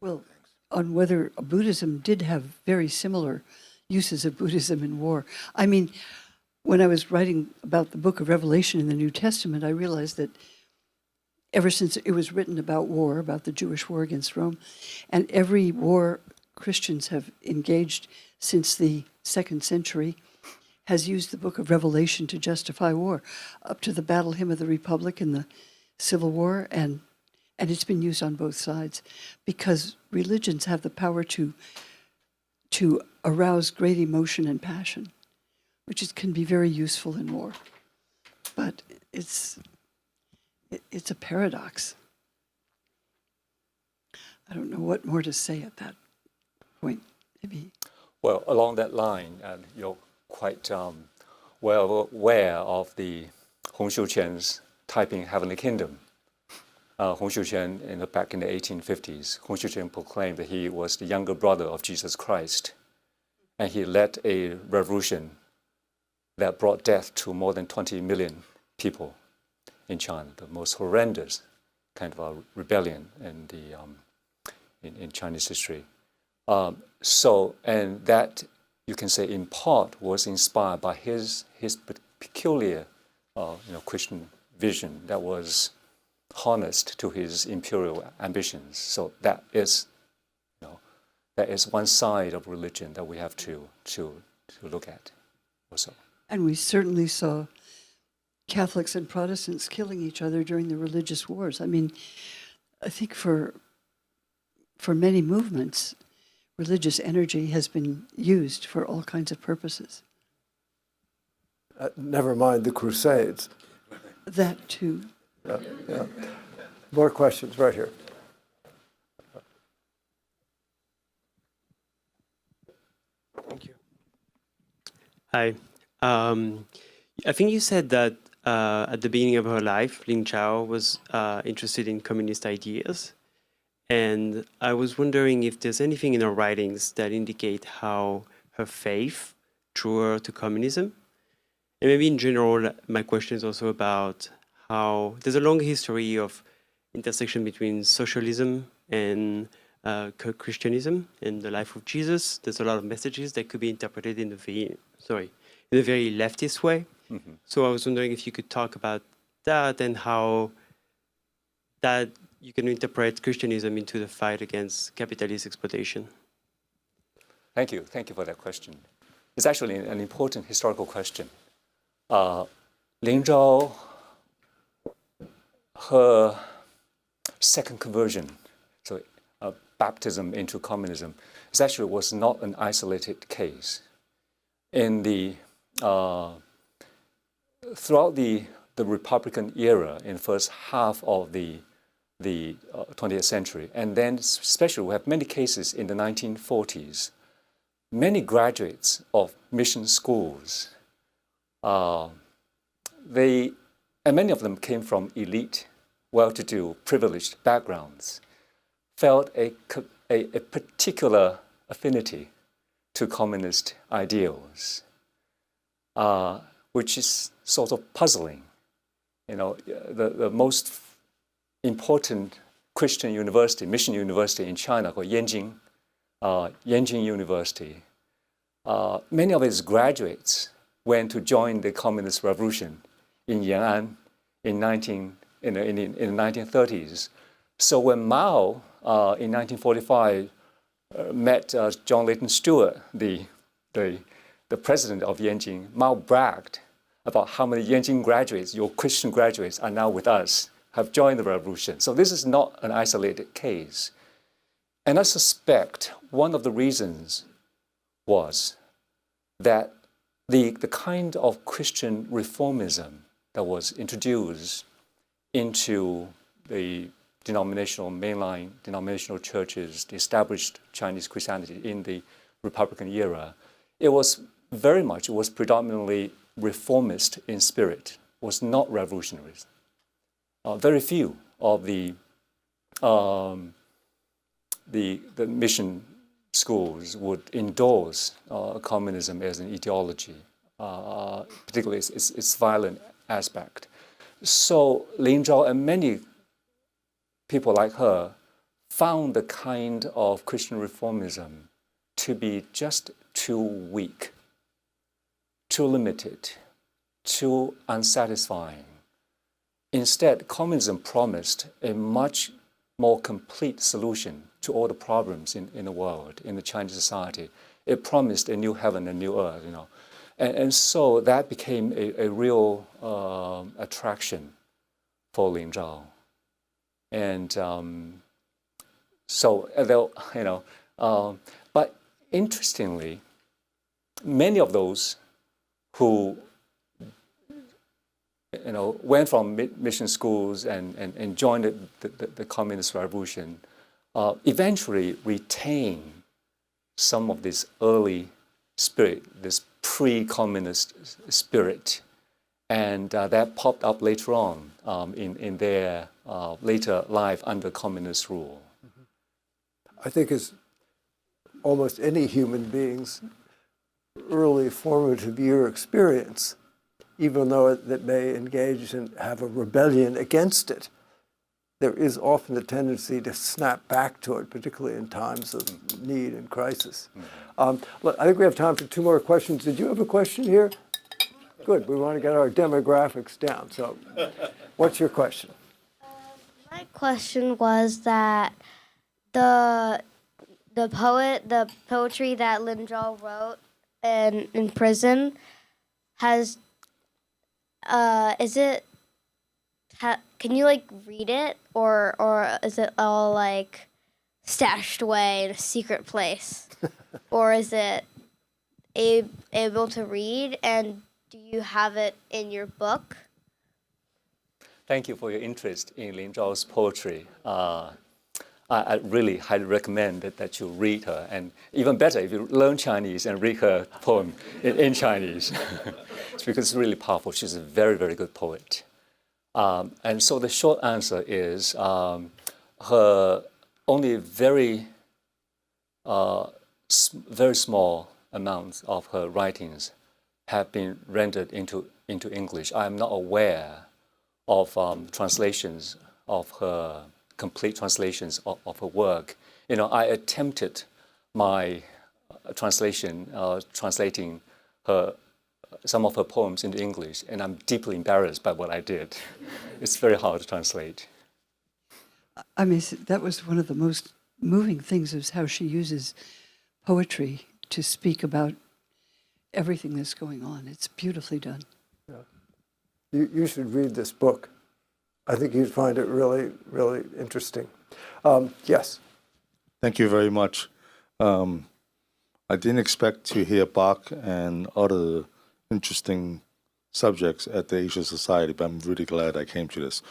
Well, on whether Buddhism did have very similar uses of Buddhism in war. I mean, when I was writing about the book of Revelation in the New Testament, I realized that ever since it was written about war, about the Jewish war against Rome, and every war Christians have engaged since the 2nd century has used the book of Revelation to justify war, up to the Battle Hymn of the Republic in the Civil War, and it's been used on both sides because religions have the power to arouse great emotion and passion, which can be very useful in war. But it's a paradox. I don't know what more to say at that point, maybe. Well, along that line, and you're quite well aware of the Hong Xiuqian's typing Heavenly Kingdom. Hong Xiuqian, back in the 1850s, Hong Xiuqian proclaimed that he was the younger brother of Jesus Christ, and he led a revolution that brought death to more than 20 million people in China, the most horrendous kind of a rebellion in the in Chinese history. And that, you can say, in part was inspired by his peculiar Christian vision that was harnessed to his imperial ambitions. So that is one side of religion that we have to look at also. And we certainly saw Catholics and Protestants killing each other during the religious wars. I mean, I think for many movements, religious energy has been used for all kinds of purposes. Never mind the Crusades. That too. Yeah. More questions right here. Thank you. Hi. I think you said that at the beginning of her life, Lin Zhao was interested in communist ideas. And I was wondering if there's anything in her writings that indicate how her faith drew her to communism. And maybe in general, my question is also about how there's a long history of intersection between socialism and Christianism in the life of Jesus. There's a lot of messages that could be interpreted in a very leftist way. Mm-hmm. So I was wondering if you could talk about that and how that you can interpret Christianism into the fight against capitalist exploitation. Thank you for that question. It's actually an important historical question. Lin Zhao, her second conversion, so baptism into communism, was not an isolated case. In the throughout the Republican era, in the first half of the 20th century, and then especially we have many cases in the 1940s. Many graduates of mission schools, and many of them came from elite, well-to-do, privileged backgrounds, felt a particular affinity to communist ideals, which is sort of puzzling. The most important Christian university, mission university in China, called Yanjing University. Many of its graduates went to join the Communist Revolution in Yan'an in the 1930s. So when Mao, in 1945, met John Layton Stewart, the president of Yanjing, Mao bragged about how many Yanjing graduates, your Christian graduates, are now with us, have joined the revolution. So this is not an isolated case. And I suspect one of the reasons was that the kind of Christian reformism that was introduced into the mainline denominational churches, the established Chinese Christianity in the Republican era, it was predominantly reformist in spirit, was not revolutionary. Very few of the mission schools would endorse communism as an ideology, particularly its violent aspect. So Lin Zhao and many people like her found the kind of Christian reformism to be just too weak, too limited, too unsatisfying. Instead, communism promised a much more complete solution to all the problems in the world, in the Chinese society. It promised a new heaven and new earth, And so that became a real attraction for Lin Zhao. And so, but interestingly, many of those who went from mission schools and joined the communist revolution eventually retain some of this early spirit, this pre-communist spirit, and that popped up later on in their later life under communist rule. I think as almost any human being's early formative year experience, even though that may engage and have a rebellion against it, there is often a tendency to snap back to it, particularly in times of need and crisis. Look, I think we have time for 2 more questions. Did you have a question here? Good. We want to get our demographics down. So what's your question? My question was that the poetry that Lin Zhao wrote in prison has can you read it, or is it all stashed away in a secret place, or is it able to read, and do you have it in your book? Thank you for your interest in Lin Zhao's poetry. I really highly recommend that you read her, and even better if you learn Chinese and read her poem in Chinese. It's because it's really powerful. She's a very, very good poet. And so the short answer is her only very small amounts of her writings have been rendered into English. I am not aware of translations of her, complete translations of her work. I attempted my translating some of her poems into English, and I'm deeply embarrassed by what I did. It's very hard to translate. I mean, that was one of the most moving things, is how she uses poetry to speak about everything that's going on. It's beautifully done. Yeah. You should read this book. I think you'd find it really, really interesting. Yes. Thank you very much. I didn't expect to hear Bach and other interesting subjects at the Asian Society, but I'm really glad I came to this.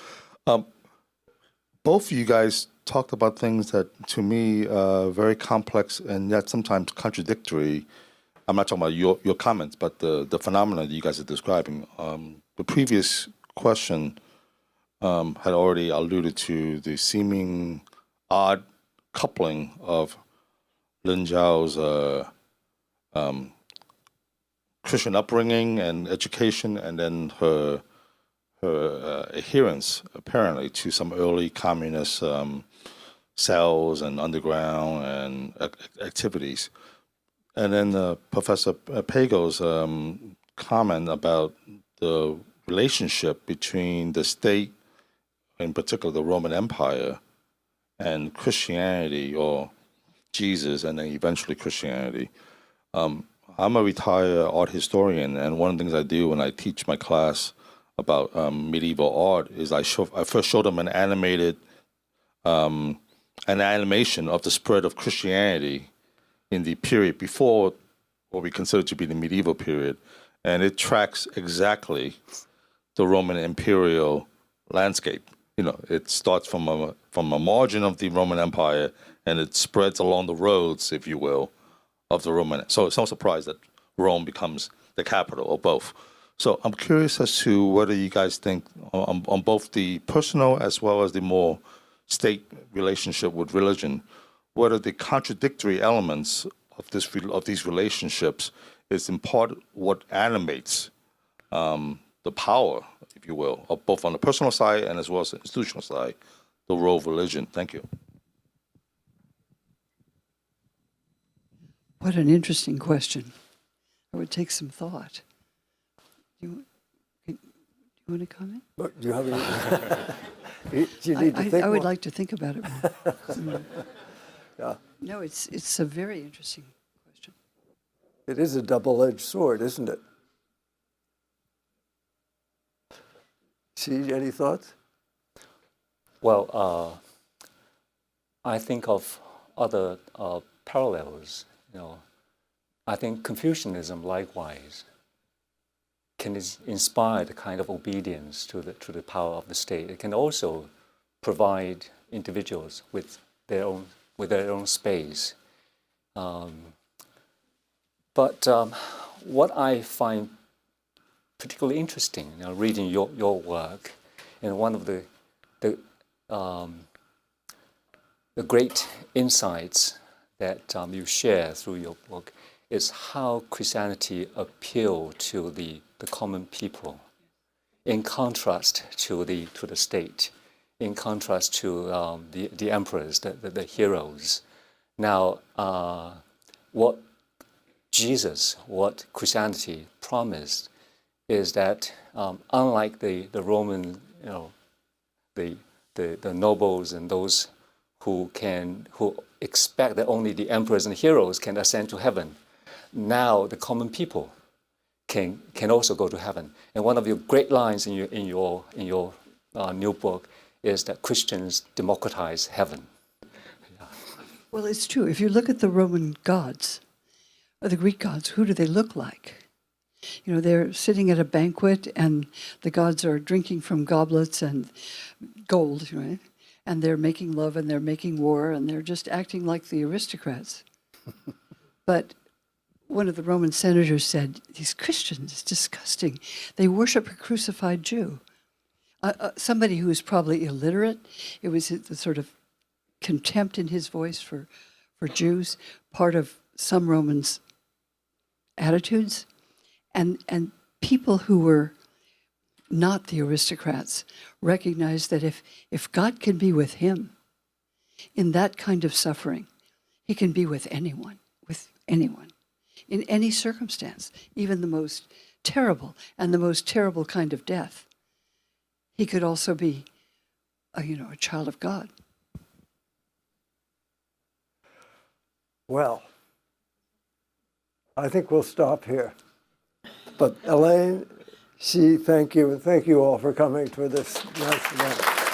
Both of you guys talked about things that, to me, are very complex and yet sometimes contradictory. I'm not talking about your comments, but the phenomena that you guys are describing. The previous question had already alluded to the seeming odd coupling of Lin Zhao's Christian upbringing and education, and then her adherence, apparently, to some early communist cells and underground and activities. And then Professor Pagels' comment about the relationship between the state, in particular the Roman Empire, and Christianity, or Jesus, and then eventually Christianity. I'm a retired art historian, and one of the things I do when I teach my class about medieval art is I first show them an animation of the spread of Christianity in the period before what we consider to be the medieval period, and it tracks exactly the Roman imperial landscape. It starts from a margin of the Roman Empire, and it spreads along the roads, if you will, of the Roman. So it's no surprise that Rome becomes the capital, or both. So I'm curious as to whether you guys think on both the personal as well as the more state relationship with religion, whether the contradictory elements of these relationships is in part what animates the power, if you will, of both on the personal side and as well as the institutional side, the role of religion. Thank you. What an interesting question. It would take some thought. Do you want to comment? Look, do you have any? You need to think I would more. like to think about it more. Yeah. No, it's a very interesting question. It is a double-edged sword, isn't it? See, any thoughts? Well, I think of other parallels. I think Confucianism likewise can inspire the kind of obedience to the power of the state. It can also provide individuals with their own space. But what I find particularly interesting, reading your work, and one of the great insights that you share through your book is how Christianity appealed to the common people, in contrast to the state, in contrast to the emperors, the heroes. Now, what Christianity promised is that unlike the Roman, the nobles and those who expect that only the emperors and heroes can ascend to heaven, now the common people can also go to heaven. And one of your great lines in your new book is that Christians democratize heaven. Yeah. Well, it's true. If you look at the Roman gods, or the Greek gods, who do they look like? They're sitting at a banquet, and the gods are drinking from goblets and gold, right? And they're making love, and they're making war, and they're just acting like the aristocrats. But one of the Roman senators said, these Christians, it's disgusting. They worship a crucified Jew. Somebody who was probably illiterate. It was the sort of contempt in his voice for Jews, part of some Romans' attitudes. And people who were not the aristocrats recognized that if God can be with him in that kind of suffering, he can be with anyone, in any circumstance, even the most terrible and the most terrible kind of death. He could also be, a child of God. Well, I think we'll stop here. But Elaine, thank you, and thank you all for coming to this nice event.